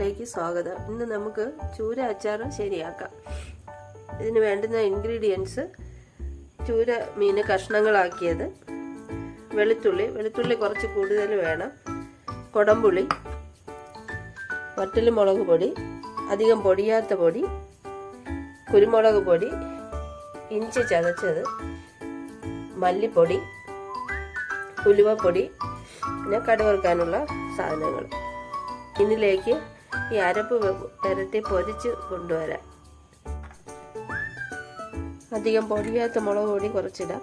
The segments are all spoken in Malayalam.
ചാനലിലേക്ക് സ്വാഗതം. ഇന്ന് നമുക്ക് ചൂര അച്ചാർ ശരിയാക്കാം. ഇതിന് വേണ്ടുന്ന ഇൻഗ്രീഡിയൻസ്: ചൂര മീൻ കഷ്ണങ്ങളാക്കിയത്, വെളുത്തുള്ളി കുറച്ച് കൂടുതൽ വേണം, കൊടംപുളി, വറ്റൽമുളക് പൊടി, അധികം പൊടിയാത്ത പൊടി, കുരുമുളക് പൊടി, ഇഞ്ചി ചതച്ചത്, മല്ലിപ്പൊടി, ഉലുവപ്പൊടി, പിന്നെ കടുവറുക്കാനുള്ള സാധനങ്ങൾ. ഇതിലേക്ക് ഈ അരപ്പ് പുരട്ടി പൊരിച്ച് കൊണ്ടുവരാം. അധികം പൊടിയാത്ത മുളക് പൊടി കുറച്ചിടാം,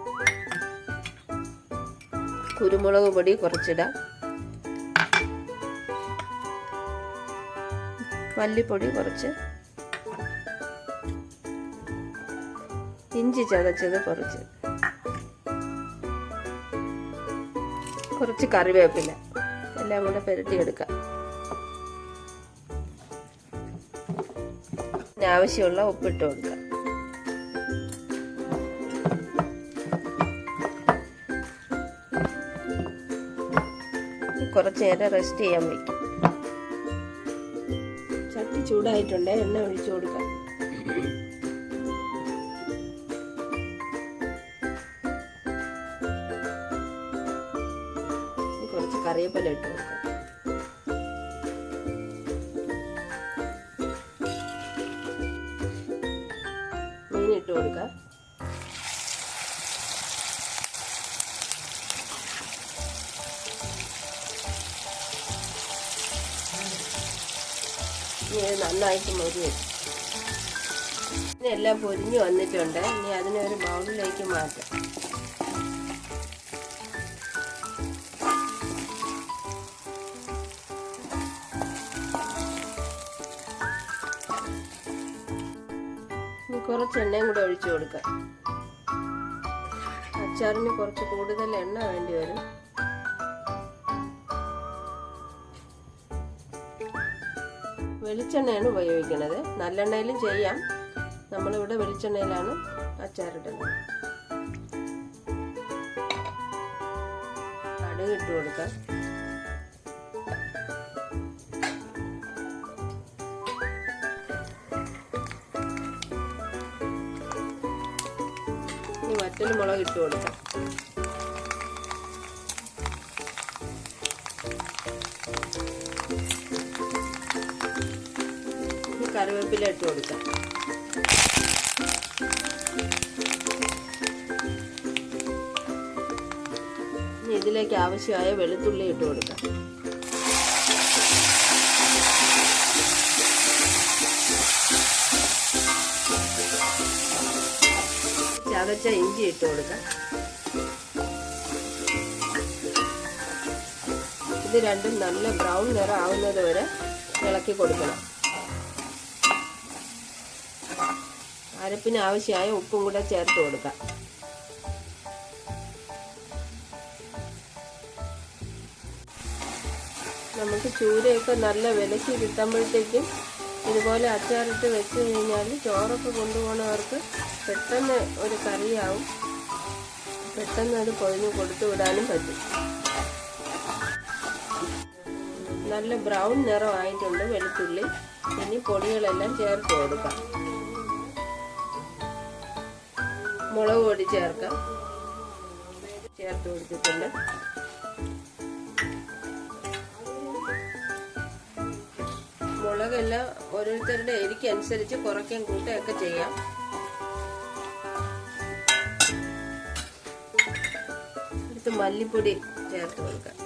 കുരുമുളക് പൊടി കുറച്ചിടാം, മല്ലിപ്പൊടി കുറച്ച്, ഇഞ്ചി ചതച്ചത് കുറച്ച് കറിവേപ്പില എല്ലാം കൂടെ പുരട്ടിയെടുക്കാം. ആവശ്യമുള്ള ഉപ്പിട്ട് കൊടുക്കാം. കുറച്ച് നേരം റെസ്റ്റ് ചെയ്യാൻ വയ്ക്കും. ചട്ടി ചൂടായിട്ടുണ്ട്, എണ്ണ ഒഴിച്ചു കൊടുക്കാം. കുറച്ച് കറിവേപ്പില ഇട്ട് കൊടുക്കാം. മീൻ ഇട്ട് കൊടുക്കാം. ഇനി നന്നായിട്ട് മൊരിയും. എല്ലാം പൊരിഞ്ഞു വന്നിട്ടുണ്ട്. ഇനി അതിനൊരു ബൗളിലേക്ക് മാറ്റാം. കുറച്ച് എണ്ണയും കൂടെ ഒഴിച്ചു കൊടുക്കാം. അച്ചാറിന് കുറച്ച് കൂടുതൽ എണ്ണ വേണ്ടി വരും. വെളിച്ചെണ്ണയാണ് ഉപയോഗിക്കുന്നത്. നല്ലെണ്ണയിലും ചെയ്യാം. നമ്മളിവിടെ വെളിച്ചെണ്ണയിലാണ് അച്ചാറിടുന്നത്. കടുക് ഇട്ട് കൊടുക്കാം. വറ്റൽമുളക് ഇട്ട് കൊടുക്കാം. കറിവേപ്പില ഇട്ട് കൊടുക്കാം. ഇനി ഇതിലേക്ക് ആവശ്യമായ വെളുത്തുള്ളി ഇട്ട് കൊടുക്കാം. ചതച്ച ഇഞ്ചി ഇട്ട് കൊടുക്കാം. ഇത് രണ്ടും നല്ല ബ്രൗൺ നിറം ആവുന്നത് വരെ ഇളക്കി കൊടുക്കണം. അരപ്പിന് ആവശ്യമായ ഉപ്പും കൂടെ ചേർത്ത് കൊടുക്കാം. നമുക്ക് ചൂരയൊക്കെ നല്ല വിലക്ക് കിട്ടുമ്പോഴത്തേക്കും ഇതുപോലെ അച്ചാറിട്ട് വെച്ച് കഴിഞ്ഞാൽ ചോറൊക്കെ കൊണ്ടുപോകുന്നവർക്ക് പെട്ടെന്ന് ഒരു കറിയാവും. പെട്ടെന്ന് അത് പൊതിഞ്ഞ് കൊടുത്തു വിടാനും പറ്റും. നല്ല ബ്രൗൺ നിറമായിട്ടുണ്ട് വെളുത്തുള്ളി. ഇനി പൊടികളെല്ലാം ചേർത്ത് കൊടുക്കാം. മുളക് പൊടി ചേർത്ത് കൊടുത്തിട്ടുണ്ട്. മുളകെല്ലാം ഓരോരുത്തരുടെ എരിക്ക് അനുസരിച്ച് കുറയ്ക്കാൻ കൂട്ടുകയൊക്കെ ചെയ്യാം. അടുത്ത് മല്ലിപ്പൊടി ചേർത്ത് കൊടുക്കാം.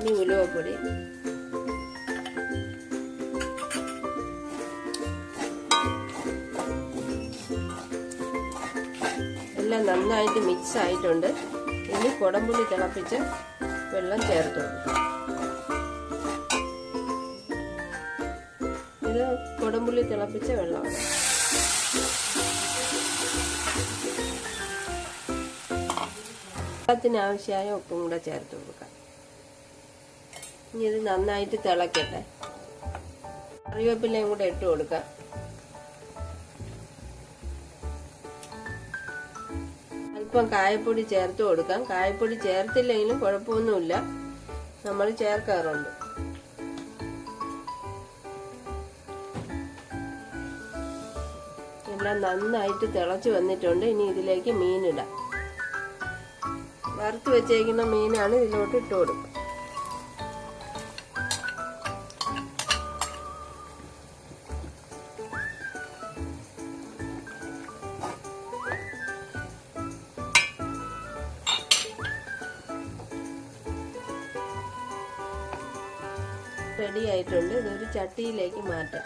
ഇനി ഉലുവപ്പൊടി, എല്ലാം നന്നായിട്ട് മിക്സ് ആയിട്ടുണ്ട്. ഇനി കൊടംപുളി തിളപ്പിച്ച് വെള്ളം ചേർത്ത് കൊടുക്കും. ഇത് കൊടംപുളി തിളപ്പിച്ച വെള്ളമാണ്. വെള്ളത്തിന് ആവശ്യമായ ഉപ്പും കൂടെ ചേർത്ത് കൊടുക്കാം. ഇനി ഇത് നന്നായിട്ട് തിളക്കട്ടെ. കറിവേപ്പിലയും കൂടെ ഇട്ട് കൊടുക്കാം. അല്പം കായപ്പൊടി ചേർത്ത് കൊടുക്കാം. കായപ്പൊടി ചേർത്തില്ലെങ്കിലും കുഴപ്പമൊന്നുമില്ല, നമ്മൾ ചേർക്കാറുണ്ട്. എല്ലാം നന്നായിട്ട് തിളച്ച് വന്നിട്ടുണ്ട്. ഇനി ഇതിലേക്ക് മീനിടാം. വറുത്ത് വെച്ചേക്കുന്ന മീനാണ് ഇതിലോട്ട് ഇട്ട് കൊടുക്കുക. റെഡി ആയിട്ടുണ്ട്. ഇതൊരു ചട്ടിയിലേക്ക് മാറ്റാം.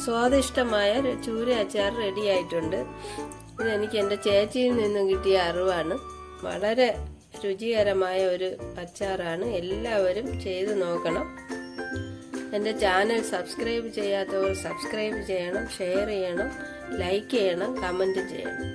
സ്വാദിഷ്ടമായ ചൂര അച്ചാർ റെഡി ആയിട്ടുണ്ട്. ഇതെനിക്ക് എൻ്റെ ചേച്ചിയിൽ നിന്നും കിട്ടിയ അറിവാണ്. വളരെ രുചികരമായ ഒരു അച്ചാറാണ്. എല്ലാവരും ചെയ്ത് നോക്കണം. എൻ്റെ ചാനൽ സബ്സ്ക്രൈബ് ചെയ്യാത്തവർ സബ്സ്ക്രൈബ് ചെയ്യണം, ഷെയർ ചെയ്യണം, ലൈക്ക് ചെയ്യണം, കമൻറ്റ് ചെയ്യണം.